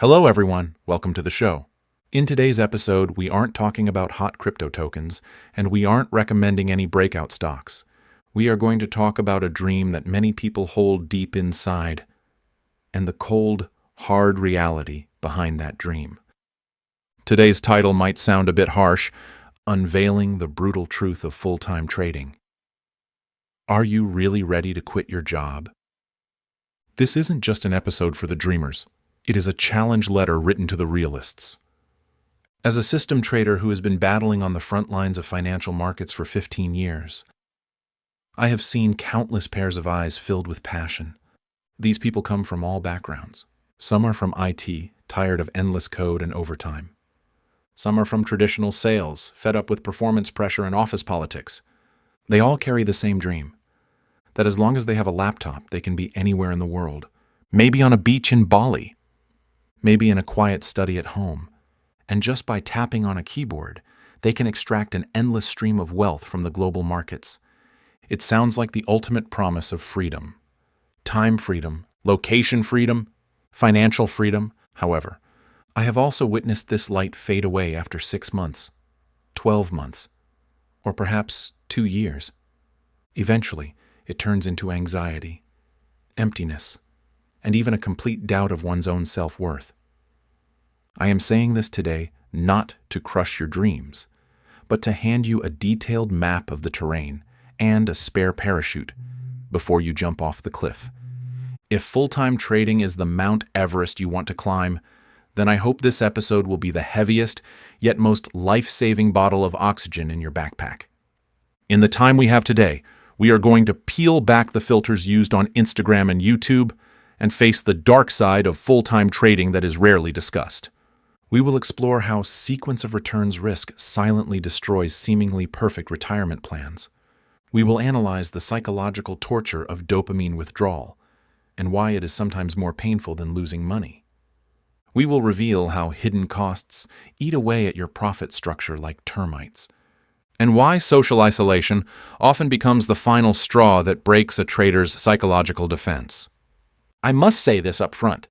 Hello, everyone. Welcome to the show. In today's episode, we aren't talking about hot crypto tokens, and we aren't recommending any breakout stocks. We are going to talk about a dream that many people hold deep inside, and the cold, hard reality behind that dream. Today's title might sound a bit harsh, Unveiling the Brutal Truth of Full-Time Trading. Are you really ready to quit your job? This isn't just an episode for the dreamers. It is a challenge letter written to the realists. As a system trader who has been battling on the front lines of financial markets for 15 years, I have seen countless pairs of eyes filled with passion. These people come from all backgrounds. Some are from IT, tired of endless code and overtime. Some are from traditional sales, fed up with performance pressure and office politics. They all carry the same dream, that as long as they have a laptop, they can be anywhere in the world, maybe on a beach in Bali, maybe in a quiet study at home, and just by tapping on a keyboard, they can extract an endless stream of wealth from the global markets. It sounds like the ultimate promise of freedom. Time freedom, location freedom, financial freedom. However, I have also witnessed this light fade away after 6 months, 12 months, or perhaps 2 years. Eventually, it turns into anxiety, emptiness, and even a complete doubt of one's own self-worth. I am saying this today not to crush your dreams, but to hand you a detailed map of the terrain and a spare parachute before you jump off the cliff. If full-time trading is the Mount Everest you want to climb, then I hope this episode will be the heaviest yet most life-saving bottle of oxygen in your backpack. In the time we have today, we are going to peel back the filters used on Instagram and YouTube and face the dark side of full-time trading that is rarely discussed. We will explore how sequence of returns risk silently destroys seemingly perfect retirement plans. We will analyze the psychological torture of dopamine withdrawal and why it is sometimes more painful than losing money. We will reveal how hidden costs eat away at your profit structure like termites, and why social isolation often becomes the final straw that breaks a trader's psychological defense. I must say this up front.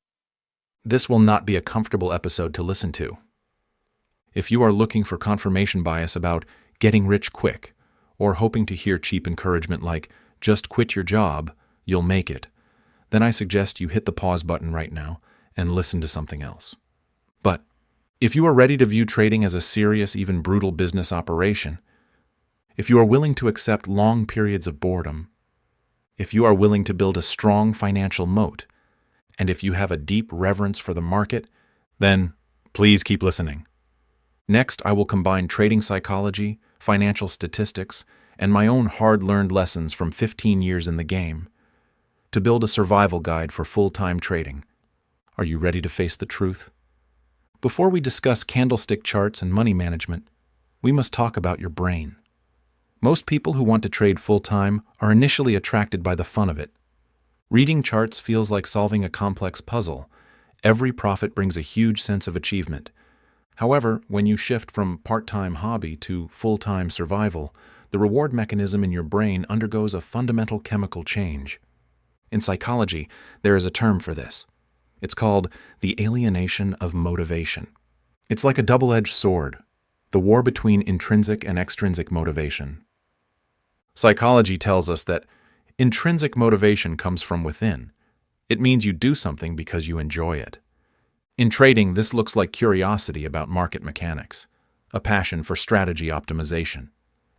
This will not be a comfortable episode to listen to. If you are looking for confirmation bias about getting rich quick, or hoping to hear cheap encouragement like, just quit your job, you'll make it, then I suggest you hit the pause button right now and listen to something else. But if you are ready to view trading as a serious, even brutal business operation, if you are willing to accept long periods of boredom, if you are willing to build a strong financial moat, and if you have a deep reverence for the market, then please keep listening. Next, I will combine trading psychology, financial statistics, and my own hard-learned lessons from 15 years in the game to build a survival guide for full-time trading. Are you ready to face the truth? Before we discuss candlestick charts and money management, we must talk about your brain. Most people who want to trade full-time are initially attracted by the fun of it. Reading charts feels like solving a complex puzzle. Every profit brings a huge sense of achievement. However, when you shift from part-time hobby to full-time survival, the reward mechanism in your brain undergoes a fundamental chemical change. In psychology, there is a term for this. It's called the alienation of motivation. It's like a double-edged sword, the war between intrinsic and extrinsic motivation. Psychology tells us that intrinsic motivation comes from within. It means you do something because you enjoy it. In trading, this looks like curiosity about market mechanics, a passion for strategy optimization,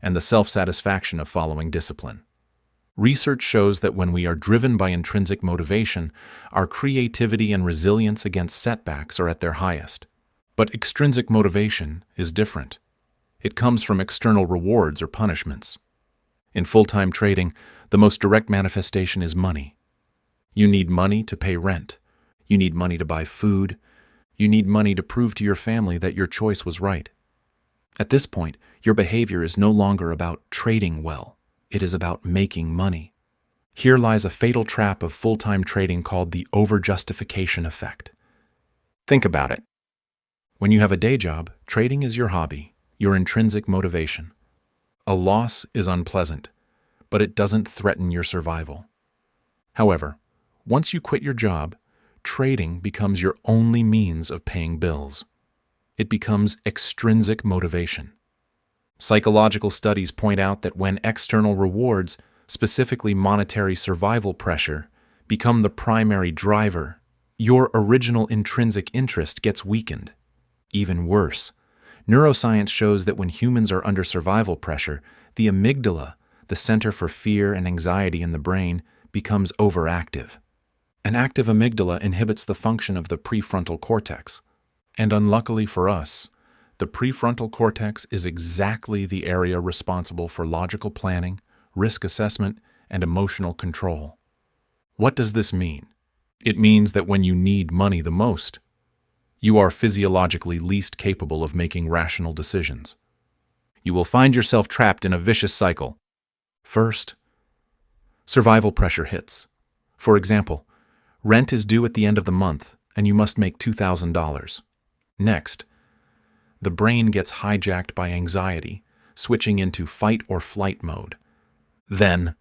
and the self-satisfaction of following discipline. Research shows that when we are driven by intrinsic motivation, our creativity and resilience against setbacks are at their highest. But extrinsic motivation is different. It comes from external rewards or punishments. In full-time trading, the most direct manifestation is money. You need money to pay rent. You need money to buy food. You need money to prove to your family that your choice was right. At this point, your behavior is no longer about trading well. It is about making money. Here lies a fatal trap of full-time trading called the over-justification effect. Think about it. When you have a day job, trading is your hobby, your intrinsic motivation. A loss is unpleasant, but it doesn't threaten your survival. However, once you quit your job, trading becomes your only means of paying bills. It becomes extrinsic motivation. Psychological studies point out that when external rewards, specifically monetary survival pressure, become the primary driver, your original intrinsic interest gets weakened. Even worse, neuroscience shows that when humans are under survival pressure, the amygdala, the center for fear and anxiety in the brain, becomes overactive. An active amygdala inhibits the function of the prefrontal cortex. And unluckily for us, the prefrontal cortex is exactly the area responsible for logical planning, risk assessment, and emotional control. What does this mean? It means that when you need money the most, you are physiologically least capable of making rational decisions. You will find yourself trapped in a vicious cycle. First, survival pressure hits. For example, rent is due at the end of the month, and you must make $2,000. Next, the brain gets hijacked by anxiety, switching into fight or flight mode. Then,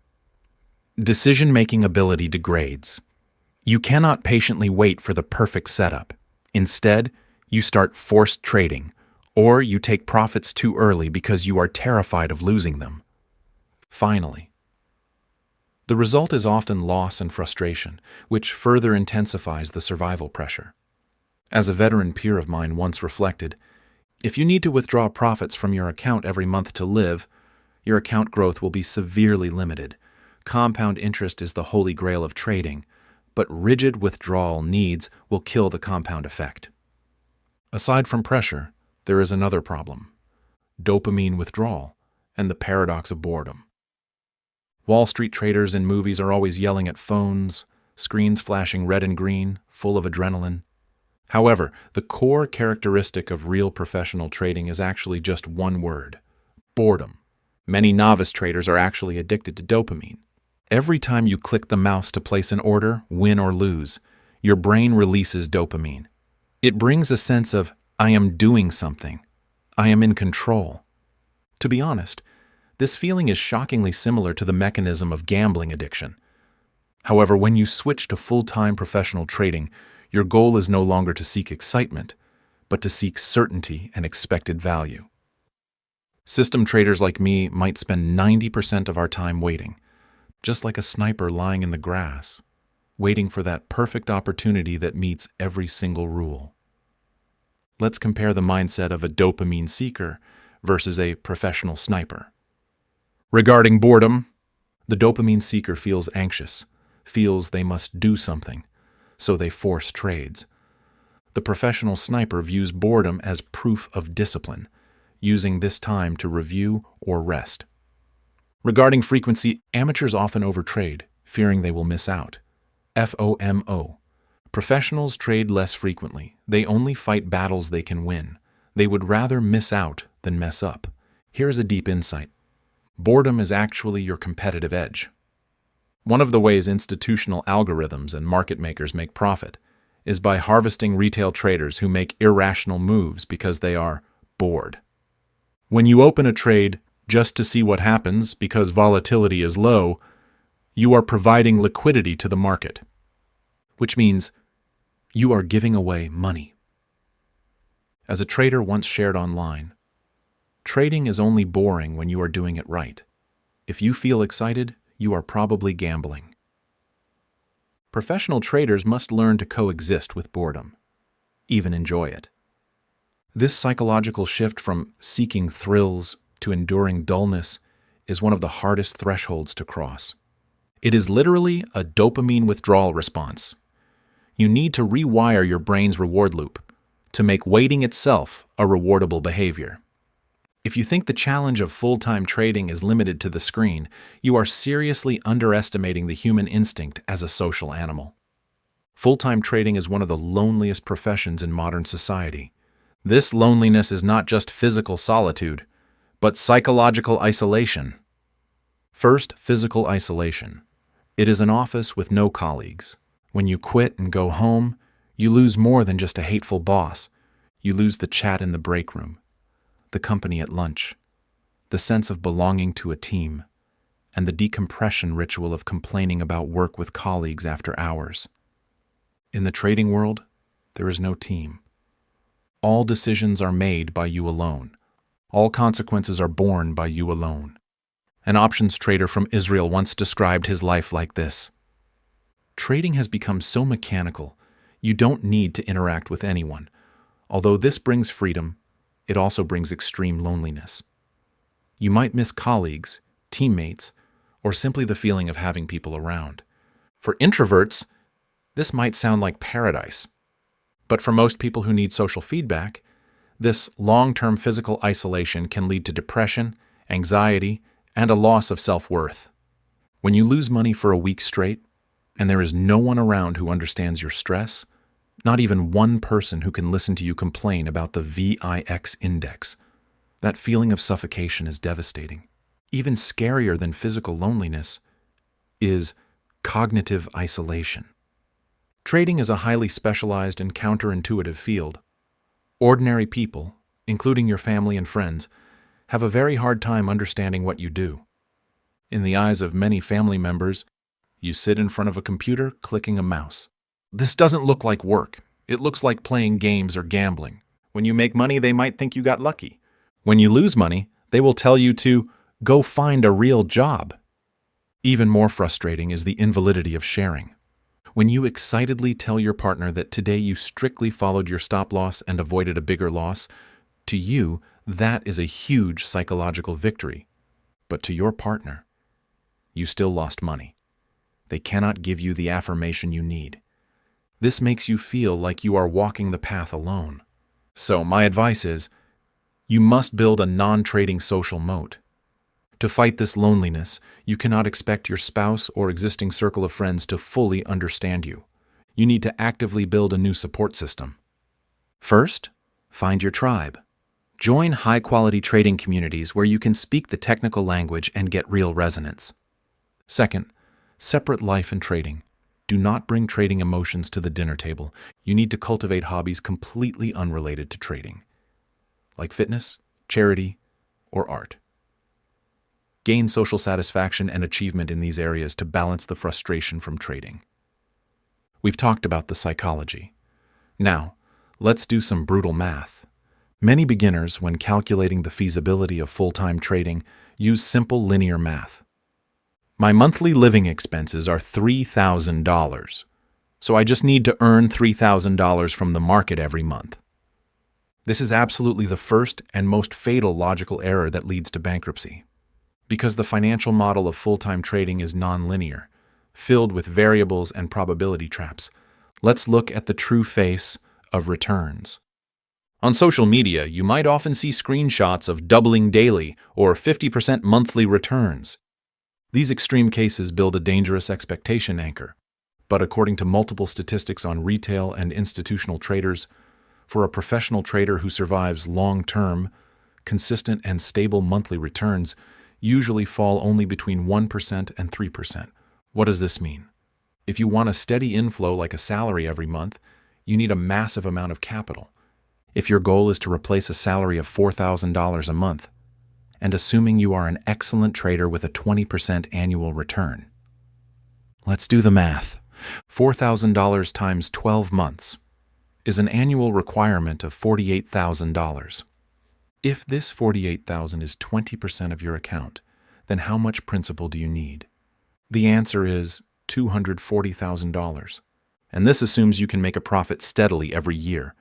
decision-making ability degrades. You cannot patiently wait for the perfect setup. Instead, you start forced trading, or you take profits too early because you are terrified of losing them. Finally, the result is often loss and frustration, which further intensifies the survival pressure. As a veteran peer of mine once reflected, if you need to withdraw profits from your account every month to live, your account growth will be severely limited. Compound interest is the holy grail of trading, but rigid withdrawal needs will kill the compound effect. Aside from pressure, there is another problem: dopamine withdrawal and the paradox of boredom. Wall Street traders in movies are always yelling at phones, screens flashing red and green, full of adrenaline. However, the core characteristic of real professional trading is actually just one word: boredom. Many novice traders are actually addicted to dopamine. Every time you click the mouse to place an order, win or lose, your brain releases dopamine. It brings a sense of, I am doing something. I am in control. To be honest, this feeling is shockingly similar to the mechanism of gambling addiction. However, when you switch to full-time professional trading, your goal is no longer to seek excitement, but to seek certainty and expected value. System traders like me might spend 90% of our time waiting, just like a sniper lying in the grass, waiting for that perfect opportunity that meets every single rule. Let's compare the mindset of a dopamine seeker versus a professional sniper. Regarding boredom, the dopamine seeker feels anxious, feels they must do something, so they force trades. The professional sniper views boredom as proof of discipline, using this time to review or rest. Regarding frequency, amateurs often overtrade, fearing they will miss out. FOMO. Professionals trade less frequently. They only fight battles they can win. They would rather miss out than mess up. Here is a deep insight. Boredom is actually your competitive edge. One of the ways institutional algorithms and market makers make profit is by harvesting retail traders who make irrational moves because they are bored. When you open a trade just to see what happens because volatility is low, you are providing liquidity to the market, which means you are giving away money. As a trader once shared online, trading is only boring when you are doing it right. If you feel excited, you are probably gambling. Professional traders must learn to coexist with boredom, even enjoy it. This psychological shift from seeking thrills to enduring dullness is one of the hardest thresholds to cross. It is literally a dopamine withdrawal response. You need to rewire your brain's reward loop to make waiting itself a rewardable behavior. If you think the challenge of full-time trading is limited to the screen, you are seriously underestimating the human instinct as a social animal. Full-time trading is one of the loneliest professions in modern society. This loneliness is not just physical solitude, but psychological isolation. First, physical isolation. It is an office with no colleagues. When you quit and go home, you lose more than just a hateful boss. You lose the chat in the break room, the company at lunch, the sense of belonging to a team, and the decompression ritual of complaining about work with colleagues after hours. In the trading world, there is no team. All decisions are made by you alone. All consequences are borne by you alone. An options trader from Israel once described his life like this: trading has become so mechanical, you don't need to interact with anyone. Although this brings freedom, it also brings extreme loneliness. You might miss colleagues, teammates, or simply the feeling of having people around. For introverts, this might sound like paradise. But for most people who need social feedback, this long-term physical isolation can lead to depression, anxiety, and a loss of self-worth. When you lose money for a week straight, and there is no one around who understands your stress, not even one person who can listen to you complain about the VIX index, that feeling of suffocation is devastating. Even scarier than physical loneliness is cognitive isolation. Trading is a highly specialized and counterintuitive field. Ordinary people, including your family and friends, have a very hard time understanding what you do. In the eyes of many family members, you sit in front of a computer clicking a mouse. This doesn't look like work. It looks like playing games or gambling. When you make money, they might think you got lucky. When you lose money, they will tell you to go find a real job. Even more frustrating is the invalidity of sharing. When you excitedly tell your partner that today you strictly followed your stop loss and avoided a bigger loss, to you, that is a huge psychological victory. But to your partner, you still lost money. They cannot give you the affirmation you need. This makes you feel like you are walking the path alone. So my advice is, you must build a non-trading social moat. To fight this loneliness, you cannot expect your spouse or existing circle of friends to fully understand you. You need to actively build a new support system. First, find your tribe. Join high-quality trading communities where you can speak the technical language and get real resonance. Second, separate life and trading. Do not bring trading emotions to the dinner table. You need to cultivate hobbies completely unrelated to trading, like fitness, charity, or art. Gain social satisfaction and achievement in these areas to balance the frustration from trading. We've talked about the psychology. Now, let's do some brutal math. Many beginners, when calculating the feasibility of full-time trading, use simple linear math. My monthly living expenses are $3,000, so I just need to earn $3,000 from the market every month. This is absolutely the first and most fatal logical error that leads to bankruptcy. Because the financial model of full-time trading is nonlinear, filled with variables and probability traps, let's look at the true face of returns. On social media, you might often see screenshots of doubling daily or 50% monthly returns. These extreme cases build a dangerous expectation anchor. But according to multiple statistics on retail and institutional traders, for a professional trader who survives long-term, consistent and stable monthly returns usually fall only between 1% and 3%. What does this mean? If you want a steady inflow like a salary every month, you need a massive amount of capital. If your goal is to replace a salary of $4,000 a month, and assuming you are an excellent trader with a 20% annual return. Let's do the math. $4,000 times 12 months is an annual requirement of $48,000. If this $48,000 is 20% of your account, then how much principal do you need? The answer is $240,000. And this assumes you can make a profit steadily every year,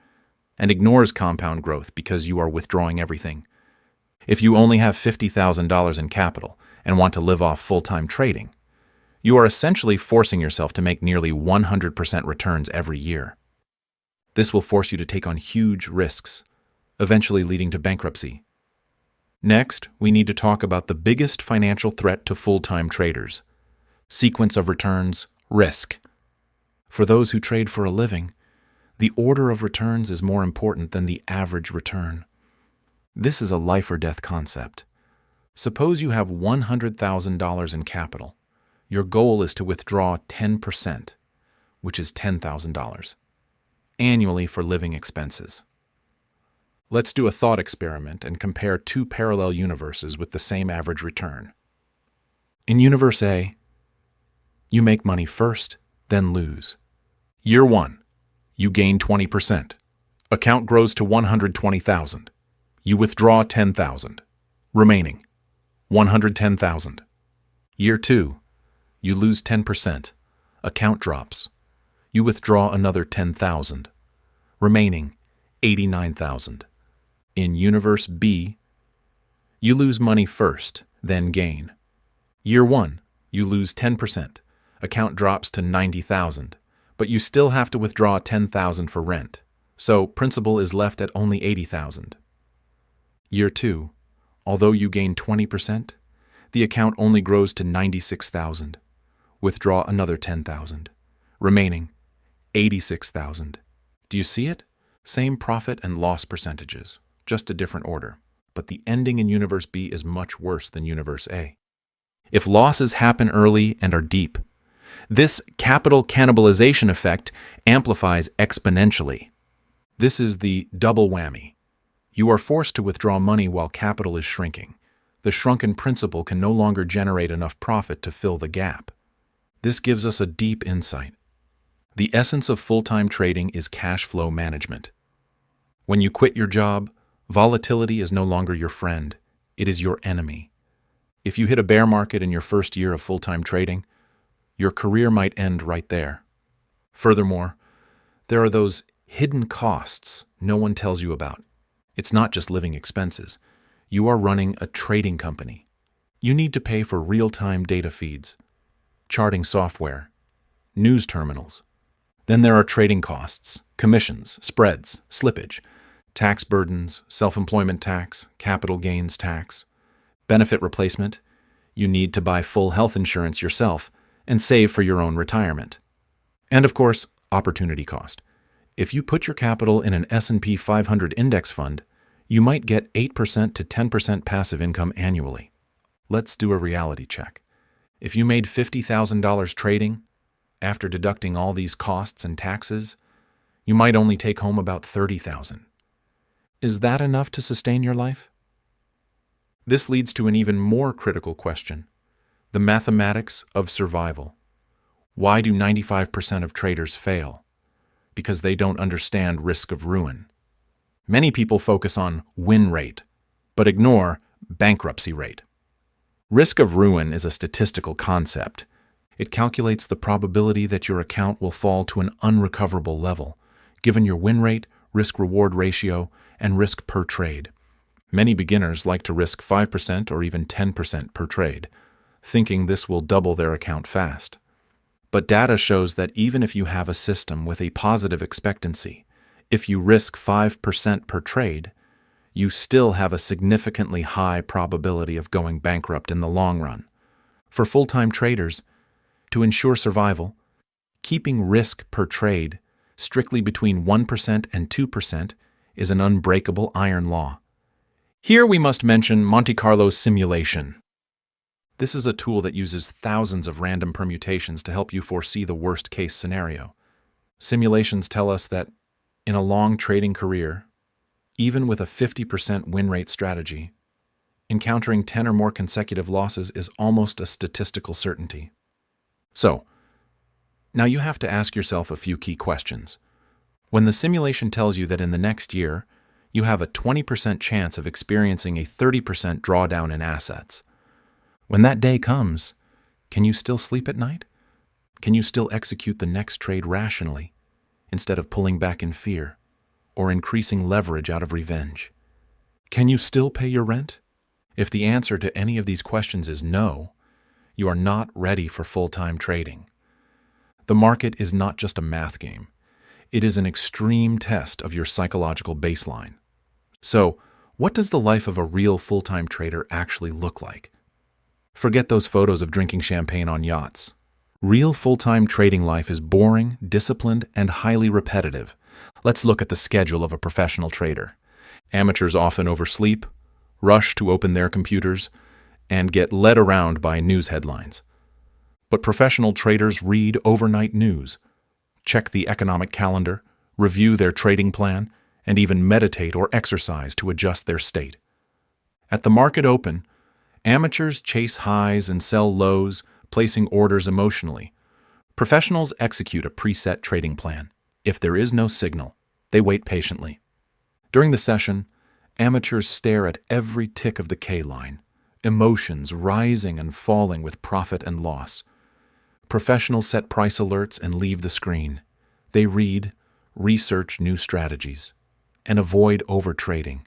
and ignores compound growth because you are withdrawing everything. If you only have $50,000 in capital and want to live off full-time trading, you are essentially forcing yourself to make nearly 100% returns every year. This will force you to take on huge risks, eventually leading to bankruptcy. Next, we need to talk about the biggest financial threat to full-time traders: sequence of returns, risk. For those who trade for a living, the order of returns is more important than the average return. This is a life or death concept. Suppose you have $100,000 in capital. Your goal is to withdraw 10%, which is $10,000, annually for living expenses. Let's do a thought experiment and compare two parallel universes with the same average return. In Universe A, you make money first, then lose. Year 1, You gain 20%. Account grows to 120,000. You withdraw 10,000. Remaining 110,000. Year 2. You lose 10%. Account drops. You withdraw another 10,000. Remaining 89,000. In Universe B, you lose money first, then gain. Year 1. You lose 10%. Account drops to 90,000, but you still have to withdraw 10,000 for rent, so principal is left at only 80,000. Year 2. Although you gain 20%, the account only grows to 96,000. Withdraw another 10,000. Remaining 86,000. Do you see it? Same profit and loss percentages, just a different order. But the ending in Universe B is much worse than Universe A. If losses happen early and are deep, this capital cannibalization effect amplifies exponentially. This is the double whammy. You are forced to withdraw money while capital is shrinking. The shrunken principal can no longer generate enough profit to fill the gap. This gives us a deep insight. The essence of full-time trading is cash flow management. When you quit your job, volatility is no longer your friend. It is your enemy. If you hit a bear market in your first year of full-time trading, your career might end right there. Furthermore, there are those hidden costs no one tells you about. It's not just living expenses. You are running a trading company. You need to pay for real-time data feeds, charting software, news terminals. Then there are trading costs, commissions, spreads, slippage, tax burdens, self-employment tax, capital gains tax, benefit replacement. You need to buy full health insurance yourself and save for your own retirement. And of course, opportunity cost. If you put your capital in an S&P 500 index fund, you might get 8% to 10% passive income annually. Let's do a reality check. If you made $50,000 trading, after deducting all these costs and taxes, you might only take home about $30,000. Is that enough to sustain your life? This leads to an even more critical question: the mathematics of survival. Why do 95% of traders fail? Because they don't understand risk of ruin. Many people focus on win rate, but ignore bankruptcy rate. Risk of ruin is a statistical concept. It calculates the probability that your account will fall to an unrecoverable level, given your win rate, risk-reward ratio, and risk per trade. Many beginners like to risk 5% or even 10% per trade, thinking this will double their account fast. But data shows that even if you have a system with a positive expectancy, if you risk 5% per trade, you still have a significantly high probability of going bankrupt in the long run. For full-time traders, to ensure survival, keeping risk per trade strictly between 1% and 2% is an unbreakable iron law. Here we must mention Monte Carlo simulation. This is a tool that uses thousands of random permutations to help you foresee the worst-case scenario. Simulations tell us that in a long trading career, even with a 50% win rate strategy, encountering 10 or more consecutive losses is almost a statistical certainty. So, now you have to ask yourself a few key questions. When the simulation tells you that in the next year, you have a 20% chance of experiencing a 30% drawdown in assets, when that day comes, can you still sleep at night? Can you still execute the next trade rationally, instead of pulling back in fear or increasing leverage out of revenge? Can you still pay your rent? If the answer to any of these questions is no, you are not ready for full-time trading. The market is not just a math game. It is an extreme test of your psychological baseline. So, what does the life of a real full-time trader actually look like? Forget those photos of drinking champagne on yachts. Real full-time trading life is boring, disciplined, and highly repetitive. Let's look at the schedule of a professional trader. Amateurs often oversleep, rush to open their computers, and get led around by news headlines. But professional traders read overnight news, check the economic calendar, review their trading plan, and even meditate or exercise to adjust their state. At the market open, amateurs chase highs and sell lows, placing orders emotionally. Professionals execute a preset trading plan. If there is no signal, they wait patiently. During the session, amateurs stare at every tick of the K line, emotions rising and falling with profit and loss. Professionals set price alerts and leave the screen. They read, research new strategies, and avoid overtrading.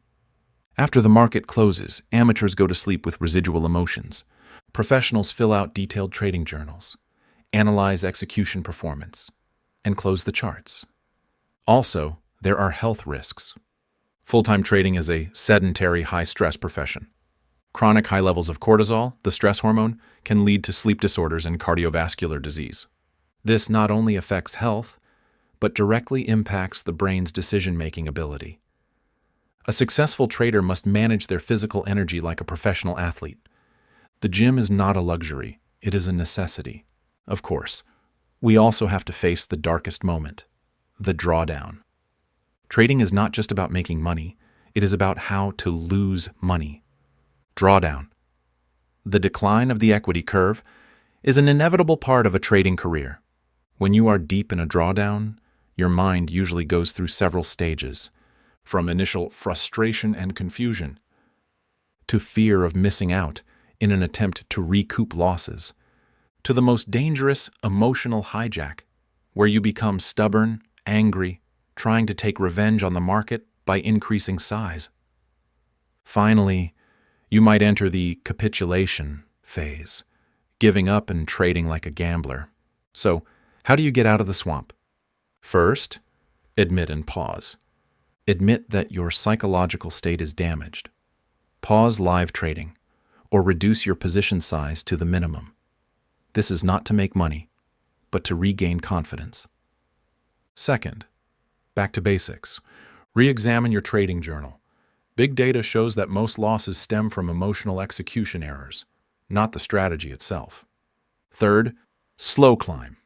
After the market closes, amateurs go to sleep with residual emotions. Professionals fill out detailed trading journals, analyze execution performance, and close the charts. Also, there are health risks. Full-time trading is a sedentary, high-stress profession. Chronic high levels of cortisol, the stress hormone, can lead to sleep disorders and cardiovascular disease. This not only affects health, but directly impacts the brain's decision-making ability. A successful trader must manage their physical energy like a professional athlete. The gym is not a luxury, it is a necessity. Of course, we also have to face the darkest moment, the drawdown. Trading is not just about making money, it is about how to lose money. Drawdown. The decline of the equity curve is an inevitable part of a trading career. When you are deep in a drawdown, your mind usually goes through several stages, from initial frustration and confusion to fear of missing out in an attempt to recoup losses, to the most dangerous emotional hijack, where you become stubborn, angry, trying to take revenge on the market by increasing size. Finally, you might enter the capitulation phase, giving up and trading like a gambler. So, how do you get out of the swamp? First, admit and pause. Admit that your psychological state is damaged. Pause live trading, or reduce your position size to the minimum. This is not to make money, but to regain confidence. Second, back to basics. Re-examine your trading journal. Big data shows that most losses stem from emotional execution errors, not the strategy itself. Third, slow climb.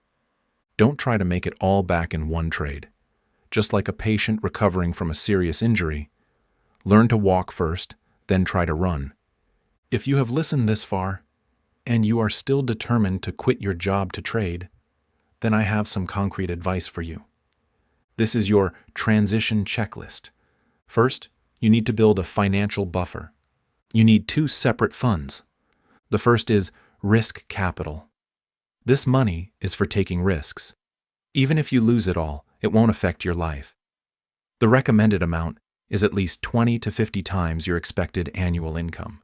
Don't try to make it all back in one trade. Just like a patient recovering from a serious injury, learn to walk first, then try to run. If you have listened this far, and you are still determined to quit your job to trade, then I have some concrete advice for you. This is your transition checklist. First, you need to build a financial buffer. You need 2 separate funds. The first is risk capital. This money is for taking risks. Even if you lose it all, it won't affect your life. The recommended amount is at least 20 to 50 times your expected annual income.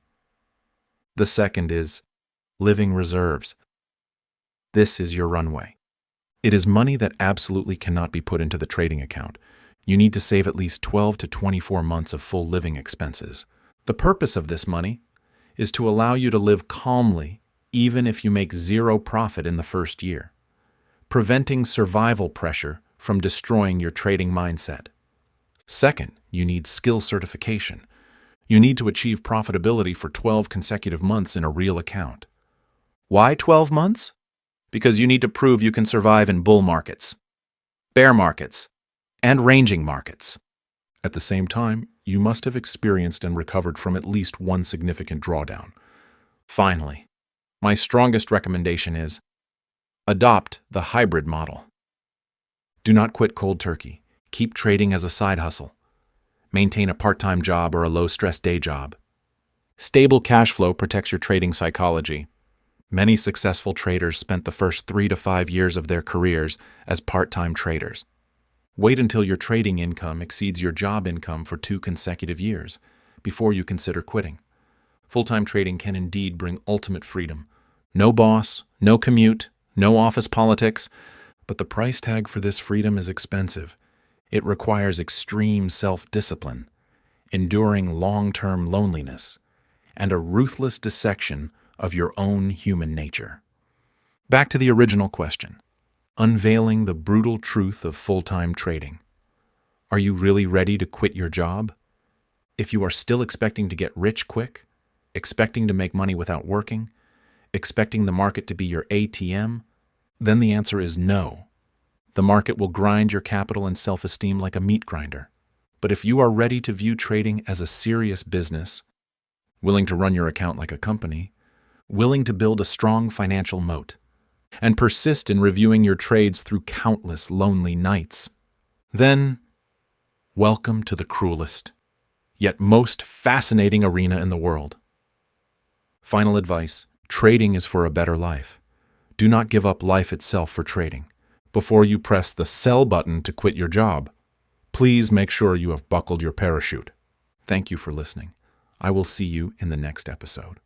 The second is living reserves. This is your runway. It is money that absolutely cannot be put into the trading account. You need to save at least 12 to 24 months of full living expenses. The purpose of this money is to allow you to live calmly even if you make 0 profit in the first year, preventing survival pressure from destroying your trading mindset. Second, you need skill certification. You need to achieve profitability for 12 consecutive months in a real account. Why 12 months? Because you need to prove you can survive in bull markets, bear markets, and ranging markets. At the same time, you must have experienced and recovered from at least one significant drawdown. Finally, my strongest recommendation is adopt the hybrid model. Do not quit cold turkey. Keep trading as a side hustle. Maintain a part-time job or a low-stress day job. Stable cash flow protects your trading psychology. Many successful traders spent the first 3 to 5 years of their careers as part-time traders. Wait until your trading income exceeds your job income for 2 consecutive years before you consider quitting. Full-time trading can indeed bring ultimate freedom. No boss, no commute, no office politics, but the price tag for this freedom is expensive. It requires extreme self-discipline, enduring long-term loneliness, and a ruthless dissection of your own human nature. Back to the original question. Unveiling the brutal truth of full-time trading. Are you really ready to quit your job? If you are still expecting to get rich quick, expecting to make money without working, expecting the market to be your ATM, then the answer is no. The market will grind your capital and self-esteem like a meat grinder. But if you are ready to view trading as a serious business, willing to run your account like a company, willing to build a strong financial moat, and persist in reviewing your trades through countless lonely nights, then welcome to the cruelest, yet most fascinating arena in the world. Final advice: trading is for a better life. Do not give up life itself for trading. Before you press the sell button to quit your job, please make sure you have buckled your parachute. Thank you for listening. I will see you in the next episode.